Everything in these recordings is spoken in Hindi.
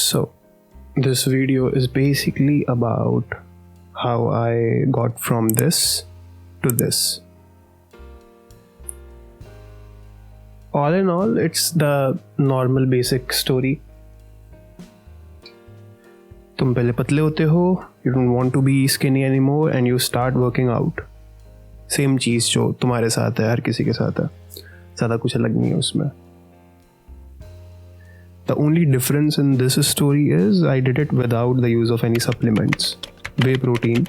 So, this video is basically about how I got from this to this. All in all, it's the normal basic story. तुम पहले पतले होते हो, you don't want to be skinny anymore and you start working out. Same चीज़ जो तुम्हारे साथ है, हर किसी के साथ है, ज़्यादा कुछ अलग नहीं है उसमें. The only difference in this story is I did it without the use of any supplements, whey protein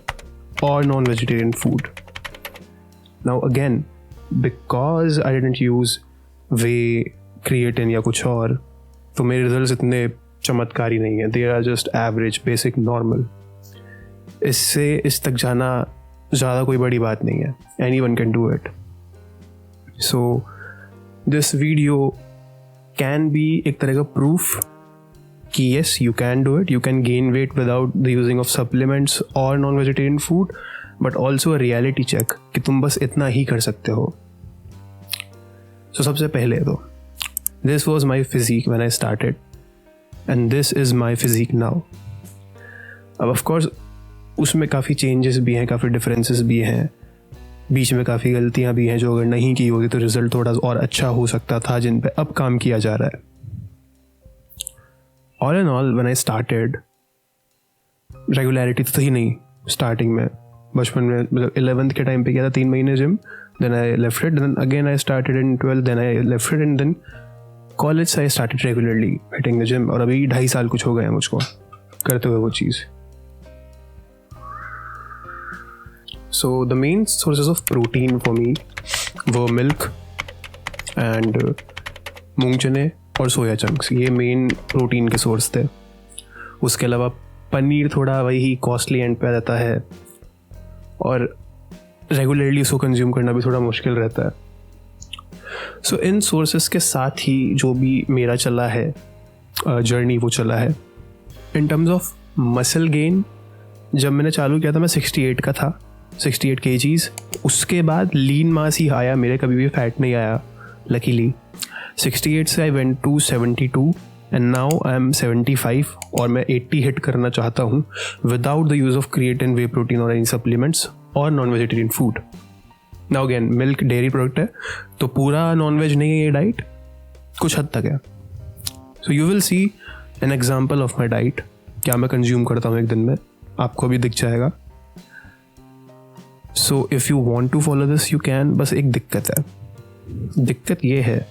or non-vegetarian food. Now again, because I didn't use whey, creatine या कुछ और, तो मेरे रिजल्ट्स इतने चमत्कारी नहीं है. They are just average, basic, normal. इससे इस तक जाना ज़्यादा कोई बड़ी बात नहीं है. Anyone can do it. So this video can be एक तरह का proof कि yes, you can do it. You can gain weight without the using of supplements or non-vegetarian food, but also a reality check कि तुम बस इतना ही कर सकते हो. So सबसे पहले तो this was my physique when I started and this is my physique now. अब of course उसमें काफ़ी changes भी हैं, काफ़ी differences भी हैं, बीच में काफ़ी गलतियां भी हैं जो अगर नहीं की होती तो रिज़ल्ट थोड़ा और अच्छा हो सकता था, जिन पे अब काम किया जा रहा है. All and all when I started, regularity तो थी नहीं स्टार्टिंग में. बचपन में मतलब 11th के टाइम पे किया था 3 महीने gym, then I left it, then again I started in 12th, then I left it and then college से I started regularly hitting the gym. और अभी 2.5 साल कुछ हो गए हैं मुझको करते हुए वो चीज़. So the main sources of protein for me were milk and मूंग चने और सोया चंक्स. ये मेन प्रोटीन के सोर्स थे. उसके अलावा पनीर थोड़ा वही कॉस्टली एंड पे आ जाता है और रेगुलरली उसको कंज्यूम करना भी थोड़ा मुश्किल रहता है. सो इन सोर्सेस के साथ ही जो भी मेरा चला है जर्नी वो चला है. In terms of muscle gain, जब मैंने चालू किया था मैं 68 का था, 68 kgs. उसके बाद लीन मास ही आया, मेरे कभी भी फैट नहीं आया लकीली. 68 से I went to 72 and now I am 75 और मैं 80 हिट करना चाहता हूँ without the use of creatine, whey protein और एनी सप्लीमेंट्स और non vegetarian food. Now again milk dairy product है तो पूरा नॉन वेज नहीं है ये डाइट, कुछ हद तक है. So you will see an example of my diet, क्या मैं कंज्यूम करता हूँ एक दिन में, आपको भी दिख जाएगा. So if you want to follow this you can. बस एक दिक्कत है. दिक्कत ये है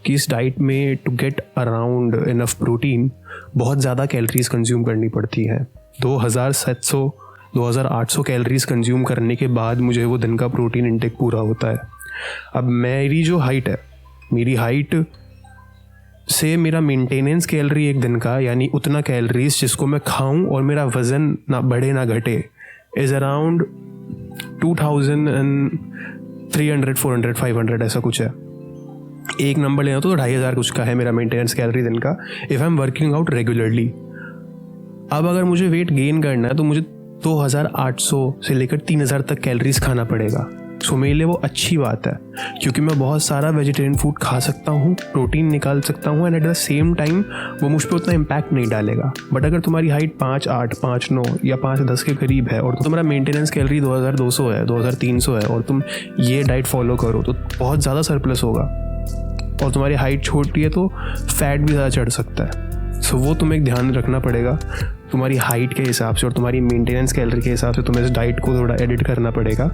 कि इस डाइट में to get around enough protein बहुत ज़्यादा कैलोरीज कंज्यूम करनी पड़ती हैं. 2700-2800 कैलोरीज कंज्यूम करने के बाद मुझे वो दिन का प्रोटीन इंटेक पूरा होता है. अब मेरी जो हाइट है, मेरी हाइट से मेरा मेंटेनेंस कैलोरी एक दिन का, यानी उतना कैलोरीज जिसको मैं खाऊं और मेरा वज़न ना बढ़े ना घटे, इज़ अराउंड 2300, 400, 500 ऐसा कुछ है. एक नंबर लेना तो 2500 कुछ का है मेरा मेंटेनेंस कैलोरी दिन का, if I am working out regularly. अब अगर मुझे वेट गेन करना है तो मुझे 2800 से लेकर 3000 तक कैलोरीज खाना पड़ेगा. सो मेरे लिए वो अच्छी बात है क्योंकि मैं बहुत सारा वेजिटेरियन फूड खा सकता हूँ, प्रोटीन निकाल सकता हूँ and eight the same time वो मुझ पर उतना इम्पैक्ट नहीं डालेगा. बट अगर तुम्हारी हाइट 5'8", 5'9" या 5'10" के करीब है और तुम्हारा मेंटेनेंस कैलोरी 2200 है, 2300 है और तुम ये डाइट फॉलो करो तो बहुत ज़्यादा सरप्लस होगा. और तुम्हारी हाइट छोटी है तो फैट भी ज़्यादा चढ़ सकता है. सो वो तुम्हें ध्यान रखना पड़ेगा. तुम्हारी हाइट के हिसाब से और तुम्हारी मेंटेनेंस कैलोरी के हिसाब से तुम्हें इस डाइट को थोड़ा एडिट करना पड़ेगा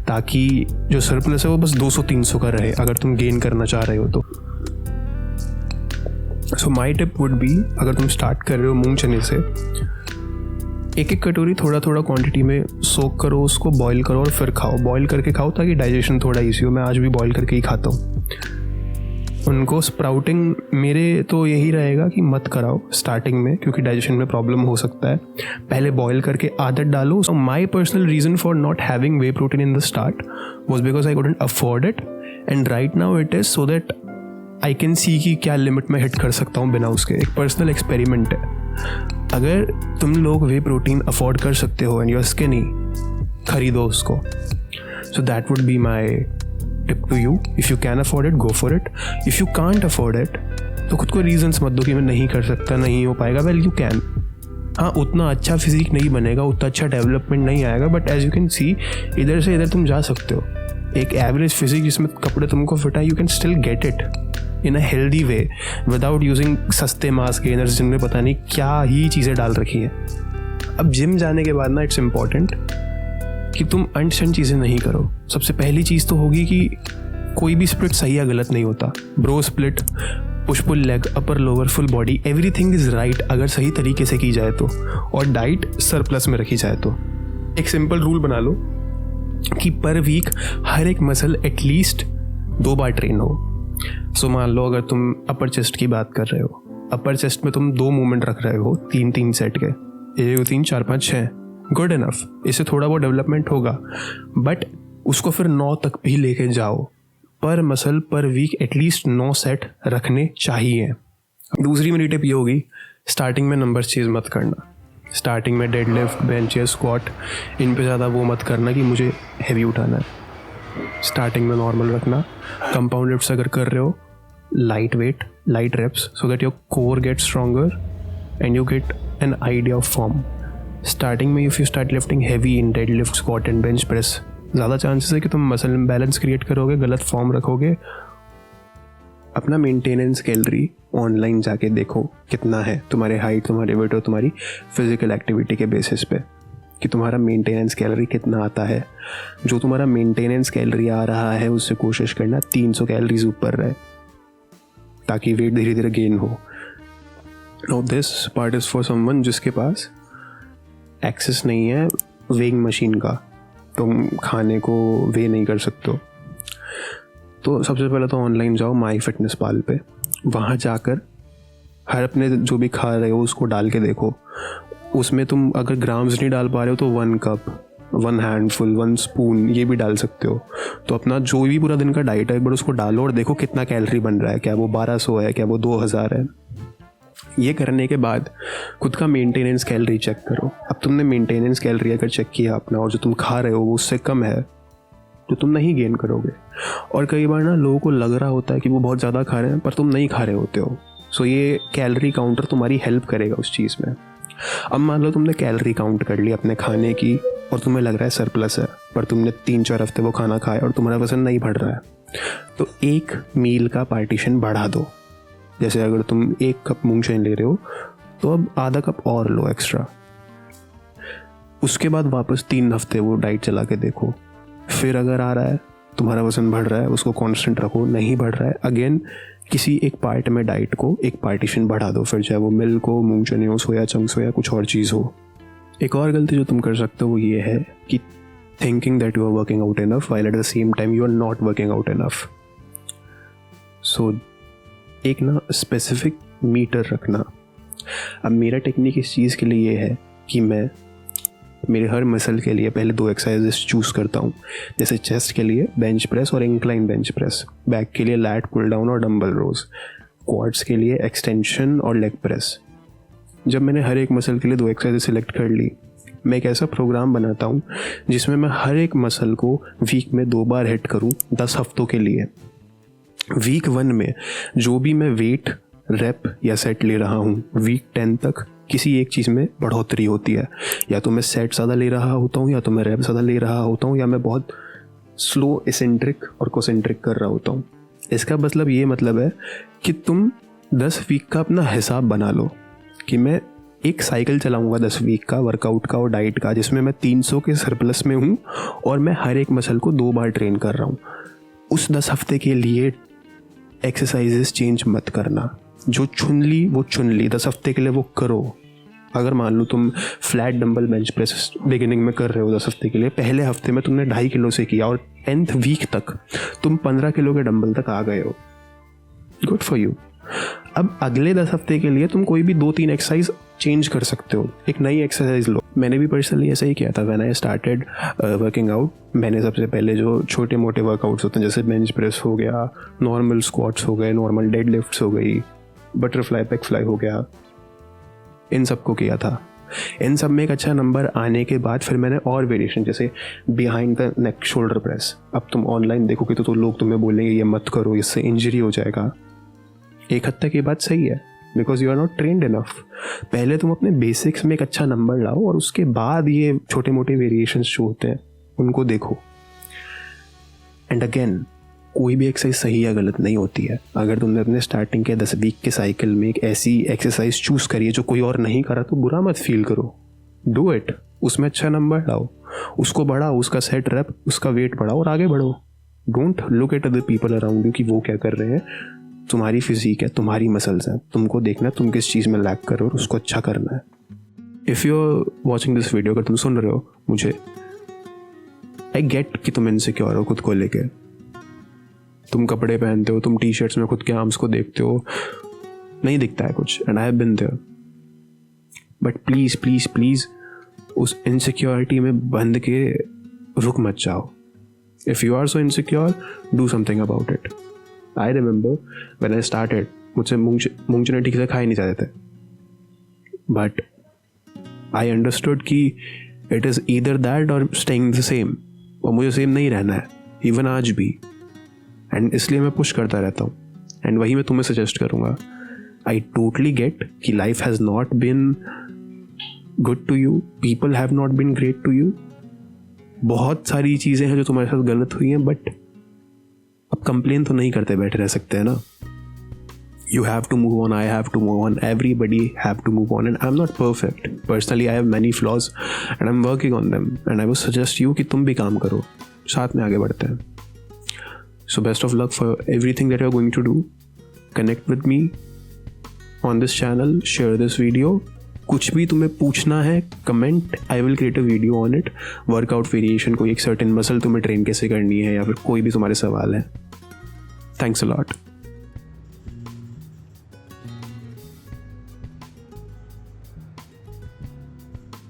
ताकि जो सरप्लस है वो बस 200-300 का रहे अगर तुम गेन करना चाह रहे हो तो. सो माई टिप वुड बी, अगर तुम स्टार्ट कर रहे हो मूंग चने से, एक कटोरी थोड़ा थोड़ा क्वांटिटी में सोक करो, उसको बॉईल करो और फिर खाओ. बॉईल करके खाओ ताकि डाइजेशन थोड़ा ईजी हो. मैं आज भी बॉईल करके ही खाता हूँ उनको. स्प्राउटिंग मेरे तो यही रहेगा कि मत कराओ स्टार्टिंग में क्योंकि डाइजेशन में प्रॉब्लम हो सकता है. पहले बॉईल करके आदत डालो. So my personal reason for not having whey protein in the start was because I couldn't afford it and right now it is so that I can see कि क्या लिमिट में हिट कर सकता हूँ बिना उसके. एक पर्सनल एक्सपेरिमेंट है. अगर तुम लोग वे प्रोटीन अफोर्ड कर सकते हो एंड यू आर स्किनी, खरीदो उसको. So that would be my tip to you. If you can afford it, go for it. If you can't afford it, तो खुद को रीजंस मत दो कि मैं नहीं कर सकता, नहीं हो पाएगा। Well you can. हाँ, उतना अच्छा फिजिक नहीं बनेगा, उतना अच्छा डेवलपमेंट नहीं आएगा, but as you can see इधर से इधर तुम जा सकते हो। एक एवरेज फिजिक जिसमें कपड़े तुमको फिट है, you can still get it in a healthy way without using सस्ते मास गेनर्स जिनमें पता नहीं क्या ही चीज़ें डाल रखी हैं। अब जिम जाने के बाद ना इट्स इम्पॉर्टेंट कि तुम अनस्टैंड चीज़ें नहीं करो। सबसे पहली चीज़ तो होगी कि कोई भी स्प्लिट सही या गलत नहीं होता। Bro split, push pull leg, upper lower, full body, everything is right अगर सही तरीके से की जाए तो, और डाइट सरप्लस में रखी जाए तो। एक सिंपल रूल बना लो कि पर वीक हर एक मसल एटलीस्ट 2 बार ट्रेन हो। सो मान लो अगर तुम अपर चेस्ट की बात कर रहे हो, अपर चेस्ट में तुम 2 मूवमेंट रख रहे हो 3-3 सेट के, 1 2 3 4 5 6, गुड इनफ। इससे थोड़ा बहुत डेवलपमेंट होगा, बट उसको फिर 9 तक भी लेके जाओ। पर मसल पर वीक एटलीस्ट 9 सेट रखने चाहिए। दूसरी मेरी टिप ये होगी, स्टार्टिंग में नंबर्स चेज मत करना। स्टार्टिंग में डेड लिफ्ट, बेंच या स्क्वाट, इन पे ज़्यादा वो मत करना कि मुझे हैवी उठाना है। स्टार्टिंग में नॉर्मल रखना। कंपाउंड लिफ्ट्स अगर कर रहे हो, light weight, light reps, so that your core get stronger and you get an idea of form. Starting में if you start lifting heavy in deadlift, squat and bench press, ज़्यादा चांसेस है कि तुम मसल इम्बैलेंस क्रिएट करोगे, गलत फॉर्म रखोगे। अपना मेंटेनेंस कैलोरी ऑनलाइन जाके देखो कितना है, तुम्हारे हाइट, तुम्हारे वेट और तुम्हारी फिजिकल एक्टिविटी के बेसिस पे, कि तुम्हारा मेंटेनेंस कैलोरी कितना आता है। जो तुम्हारा मेंटेनेंस कैलोरी आ रहा है उससे कोशिश करना 300 कैलोरीज ऊपर रहे, ताकि वेट धीरे धीरे गेन हो। Now this part is for someone जिसके पास एक्सेस नहीं है वेइंग मशीन का, तुम खाने को वे नहीं कर सकते हो। तो सबसे पहले तो ऑनलाइन जाओ माई फिटनेस पाल पे, वहाँ जाकर हर अपने जो भी खा रहे हो उसको डाल के देखो। उसमें तुम अगर ग्राम्स नहीं डाल पा रहे हो तो 1 कप, 1 हैंडफुल, 1 स्पून ये भी डाल सकते हो। तो अपना जो भी पूरा दिन का डाइट है एक बार उसको डालो और देखो कितना कैलोरी बन रहा है, क्या वो 1200 है, क्या वो 2000 है। ये करने के बाद खुद का मेंटेनेंस कैलोरी चेक करो। अब तुमने मेंटेनेंस कैलोरी अगर चेक किया अपना और जो तुम खा रहे हो वो उससे कम है तो तुम नहीं गेन करोगे। और कई बार ना लोगों को लग रहा होता है कि वो बहुत ज़्यादा खा रहे हैं पर तुम नहीं खा रहे होते हो। सो ये कैलोरी काउंटर तुम्हारी हेल्प करेगा उस चीज़ में। अब मान लो तुमने कैलोरी काउंट कर ली अपने खाने की और तुम्हें लग रहा है सरप्लस है, पर तुमने 3-4 हफ्ते वो खाना खाया और तुम्हारा वजन नहीं बढ़ रहा है, तो एक मील का पार्टीशन बढ़ा दो। जैसे अगर तुम 1 कप मूंगफली ले रहे हो तो अब आधा कप और लो एक्स्ट्रा। उसके बाद वापस 3 हफ्ते वो डाइट चला के देखो। फिर अगर आ रहा है, तुम्हारा वजन बढ़ रहा है, उसको कांस्टेंट रखो। नहीं बढ़ रहा है, अगेन किसी एक पार्ट में डाइट को एक पार्टीशन बढ़ा दो, फिर चाहे वो मिल्क हो, मूंगफली हो, सोया चंक्स हो या कुछ और चीज़ हो। एक और गलती जो तुम कर सकते हो वो ये है कि thinking that you are working out enough while at the same time you are not working out enough. So एक ना स्पेसिफिक मीटर रखना। अब मेरा टेक्निक इस चीज़ के लिए ये है कि मैं मेरे हर मसल के लिए पहले 2 एक्सरसाइजेस चूज़ करता हूँ। जैसे चेस्ट के लिए बेंच प्रेस और इंक्लाइन बेंच प्रेस, बैक के लिए लैट पुल डाउन और डंबल रोज, क्वाड्स के लिए एक्सटेंशन और लेग प्रेस। जब मैंने हर एक मसल के लिए 2 एक्सरसाइज सिलेक्ट कर ली, मैं एक ऐसा प्रोग्राम बनाता हूँ जिसमें मैं हर एक मसल को वीक में 2 बार हिट करूँ 10 हफ्तों के लिए। वीक 1 में जो भी मैं वेट, रेप या सेट ले रहा हूँ, वीक 10 तक किसी एक चीज़ में बढ़ोतरी होती है। या तो मैं सेट ज़्यादा ले रहा होता हूँ, या तो मैं रेप ज़्यादा ले रहा होता हूँ, या मैं बहुत स्लो एसेंट्रिक और कोसेंट्रिक कर रहा होता हूँ। इसका मतलब ये मतलब है कि तुम 10 वीक का अपना हिसाब बना लो कि मैं एक साइकिल चलाऊंगा 10 वीक का वर्कआउट का और डाइट का, जिसमें मैं 300 के सरप्लस में हूँ और मैं हर एक मसल को 2 बार ट्रेन कर रहा हूँ। उस 10 हफ्ते के लिए एक्सरसाइजेस चेंज मत करना। जो चुन ली वो चुन ली, 10 हफ्ते के लिए वो करो। अगर मान लो तुम flat dumbbell bench press beginning में कर रहे हो 10 हफ्ते के लिए, पहले हफ्ते में तुमने 2.5 किलो से किया और 10th वीक तक तुम 15 किलो के डंबल तक आ गए हो, गुड फॉर यू। अब अगले 10 हफ्ते के लिए तुम कोई भी 2-3 एक्सरसाइज चेंज कर सकते हो, एक नई एक्सरसाइज लो। मैंने भी पर्सनली ऐसा ही किया था। When I started working out, मैंने सबसे पहले जो छोटे मोटे वर्कआउट्स होते हैं जैसे बेंच प्रेस हो गया, नॉर्मल स्क्वाट्स हो गए, नॉर्मल डेड लिफ्ट्स हो गई, बटरफ्लाई पेक फ्लाई हो गया, इन सब को किया था। इन सब में एक अच्छा नंबर आने के बाद फिर मैंने और वेरिएशन जैसे behind the neck shoulder press. अब तुम ऑनलाइन देखोगे तो लोग तुम्हें बोलेंगे ये मत करो, इससे इंजरी हो जाएगा। एक हद तक ये बात सही है, because you are not trained enough. पहले तुम अपने बेसिक्स में एक अच्छा नंबर लाओ और उसके बाद ये छोटे मोटे वेरिएशंस जो होते हैं उनको देखो. एंड अगेन, कोई भी एक्सरसाइज सही या गलत नहीं होती है. अगर तुमने अपने स्टार्टिंग के 10 वीक के साइकिल में एक ऐसी एक्सरसाइज चूज करी है जो कोई और नहीं करा, तो बुरा मत फील करो. डू इट, उसमें अच्छा नंबर लाओ, उसको बढ़ाओ, उसका सेट रेप, उसका वेट बढ़ाओ और आगे बढ़ो. Don't look at other people around you कि वो क्या कर रहे हैं. तुम्हारी फिजिक है, तुम्हारी मसल्स हैं, तुमको देखना है तुम किस चीज़ में लैक कर रहे हो और उसको अच्छा करना है. If you are watching this video, अगर तुम सुन रहे हो मुझे, आई गेट कि तुम इनसिक्योर हो खुद को लेके. तुम कपड़े पहनते हो, तुम टी शर्ट्स में खुद के आर्म्स को देखते हो, नहीं दिखता है कुछ. And I have been there. But please please please उस इनसिक्योरिटी में बंध के रुक मत जाओ. If you are so insecure, do something about it. I remember when I started, मुझसे मूंग चने ठीक से खाए नहीं जाते थे. बट आई अंडरस्टूड कि it is either that or staying the same. और मुझे सेम नहीं रहना है, इवन आज भी. एंड इसलिए मैं पुश करता रहता हूँ. एंड वही मैं तुम्हें सजेस्ट करूँगा. आई टोटली गेट कि life has not been good to you, people have not been great to you. बहुत सारी चीज़ें हैं जो तुम्हारे साथ गलत हुई हैं, बट अब कंप्लेन तो नहीं करते बैठे रह सकते हैं ना. You have to move on, I have to move on, everybody have to move on, and I'm not perfect. Personally, I have many flaws and I'm working on them, and I would suggest you कि तुम भी काम करो, साथ में आगे बढ़ते हैं. So best of luck for everything that you're going to do. Connect with me on this channel, share this video. कुछ भी तुम्हें पूछना है, comment, I will create a video on it. Workout variation, कोई एक सर्टेन मसल तुम्हें ट्रेन कैसे करनी है, या फिर कोई भी तुम्हारे सवाल है. Thanks a lot.